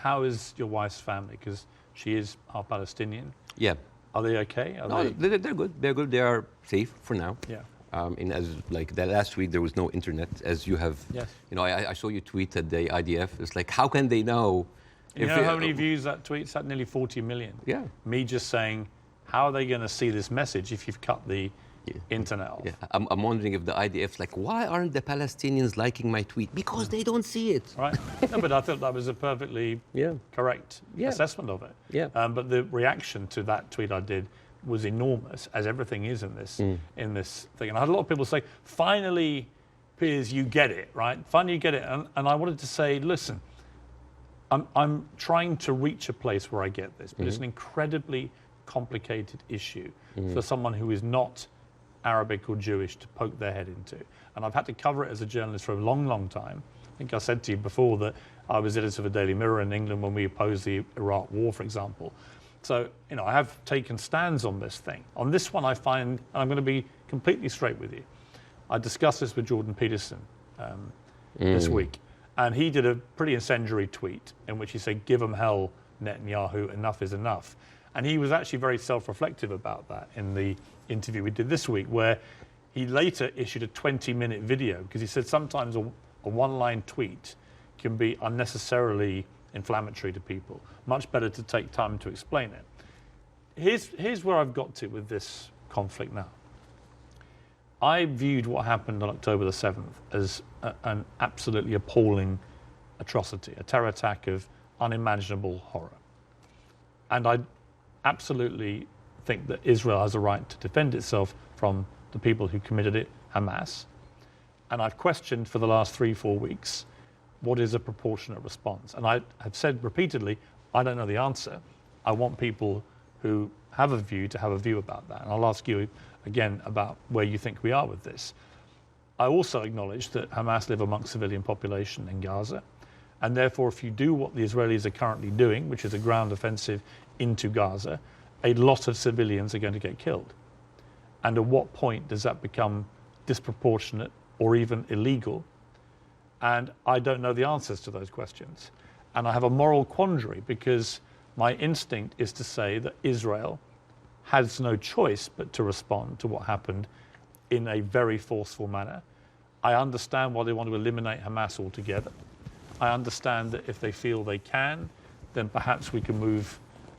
how is your wife's family? Because she is half Palestinian. Yeah. Are they okay? They're good. They're good. They are safe for now. Yeah. As like the last week, there was no internet, as you have. Yes. You know, I saw you tweet at the IDF. It's like, how can they know? You know how many views that tweet's had? Nearly 40 million. Yeah. Me just saying, how are they going to see this message if you've cut the internet off? Yeah. I'm wondering if the IDF's like, why aren't the Palestinians liking my tweet? Because they don't see it. Right. No, but I thought that was a perfectly correct assessment of it. Yeah. But the reaction to that tweet I did was enormous, as everything is in this thing. And I had a lot of people say, finally, Piers, you get it, right? Finally, you get it. And I wanted to say, listen, I'm trying to reach a place where I get this, but it's an incredibly complicated issue for someone who is not Arabic or Jewish to poke their head into. And I've had to cover it as a journalist for a long, long time. I think I said to you before that I was editor of the Daily Mirror in England when we opposed the Iraq War, for example. So, you know, I have taken stands on this thing. On this one, I find, and I'm going to be completely straight with you, I discussed this with Jordan Peterson this week, and he did a pretty incendiary tweet in which he said, give them hell, Netanyahu, enough is enough. And he was actually very self-reflective about that in the interview we did this week, where he later issued a 20-minute video, because he said sometimes a one-line tweet can be unnecessarily inflammatory to people. Much better to take time to explain it. Here's where I've got to with this conflict now. I viewed what happened on October the 7th as an absolutely appalling atrocity, a terror attack of unimaginable horror. And I absolutely think that Israel has a right to defend itself from the people who committed it, Hamas. And I've questioned for the last 3-4 weeks, what is a proportionate response? And I have said repeatedly, I don't know the answer. I want people who have a view to have a view about that. And I'll ask you again about where you think we are with this. I also acknowledge that Hamas live amongst civilian population in Gaza. And therefore, if you do what the Israelis are currently doing, which is a ground offensive into Gaza, a lot of civilians are going to get killed. And at what point does that become disproportionate or even illegal? And I don't know the answers to those questions. And I have a moral quandary, because my instinct is to say that Israel has no choice but to respond to what happened in a very forceful manner. I understand why they want to eliminate Hamas altogether. I understand that if they feel they can, then perhaps we can move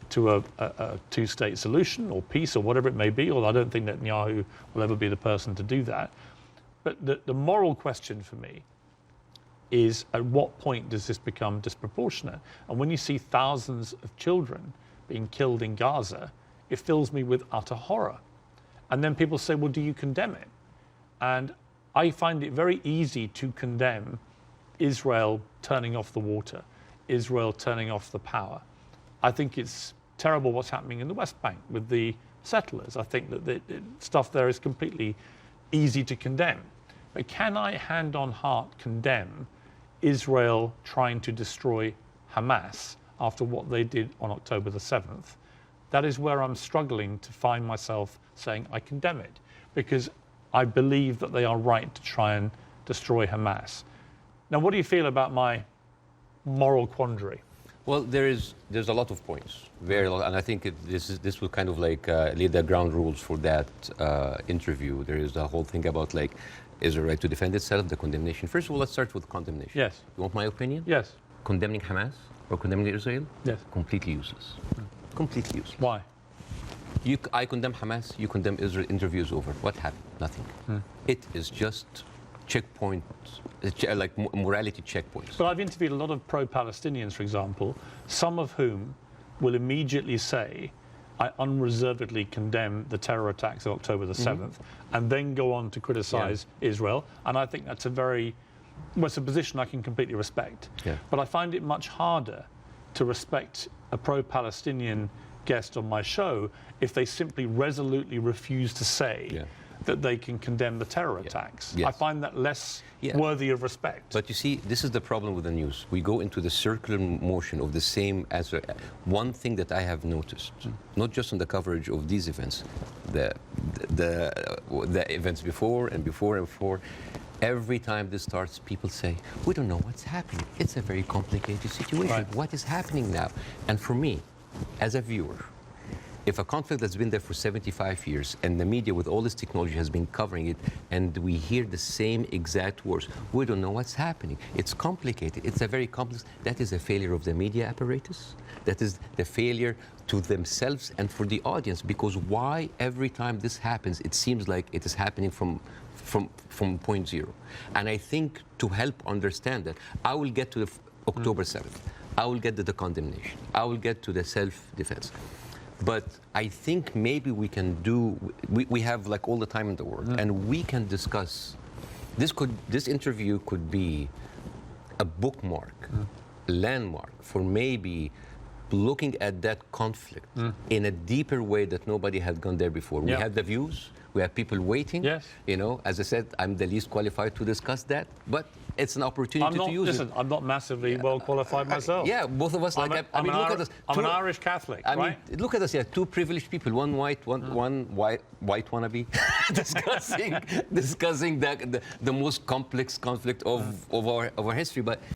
to a two-state solution or peace or whatever it may be, although I don't think Netanyahu will ever be the person to do that. But the moral question for me is, at what point does this become disproportionate? And when you see thousands of children being killed in Gaza, it fills me with utter horror. And then people say, well, do you condemn it? And I find it very easy to condemn Israel turning off the water, Israel turning off the power. I think it's terrible what's happening in the West Bank with the settlers. I think that the stuff there is completely easy to condemn. But can I, hand on heart, condemn Israel trying to destroy Hamas after what they did on October the 7th? That is where I'm struggling to find myself saying I condemn it, because I believe that they are right to try and destroy Hamas. Now, what do you feel about my moral quandary? Well, there's a lot of points, very lot, and I think this will kind of like lay the ground rules for that interview. There is a whole thing about like Israel right to defend itself, the condemnation. First of all, let's start with condemnation. Yes. You want my opinion? Yes. Condemning Hamas or condemning Israel? Yes. Completely useless. Completely useless. Why? I condemn Hamas, you condemn Israel, interview is over. What happened? Nothing. It is just checkpoints, like morality checkpoints. But I've interviewed a lot of pro-Palestinians, for example, some of whom will immediately say, I unreservedly condemn the terror attacks of October the 7th, and then go on to criticize Israel. And I think that's it's a position I can completely respect. Yeah. But I find it much harder to respect a pro-Palestinian guest on my show if they simply resolutely refuse to say that they can condemn the terror attacks. Yes. I find that less worthy of respect. But you see, this is the problem with the news. We go into the circular motion of the same answer. One thing that I have noticed, not just on the coverage of these events, the events before and before and before, every time this starts, people say, we don't know what's happening. It's a very complicated situation. Right. What is happening now? And for me, as a viewer, if a conflict that's been there for 75 years and the media with all this technology has been covering it and we hear the same exact words, we don't know what's happening. It's complicated. It's a very complex. That is a failure of the media apparatus. That is the failure to themselves and for the audience, because why every time this happens, it seems like it is happening from point zero. And I think to help understand that, I will get to the October 7th. I will get to the condemnation. I will get to the self-defense. But I think maybe we can do, we have like all the time in the world, and we can discuss, this interview could be a bookmark, a landmark for maybe looking at that conflict in a deeper way that nobody had gone there before. We had the views, we have people waiting. Yes. You know, as I said, I'm the least qualified to discuss that, but it's an opportunity to use it. I'm not massively well qualified myself. Yeah, both of us. I'm Look at us. I'm an Irish Catholic, I right? mean, look at us. Yeah, two privileged people. One white, one white wannabe, discussing the most complex conflict of our history. But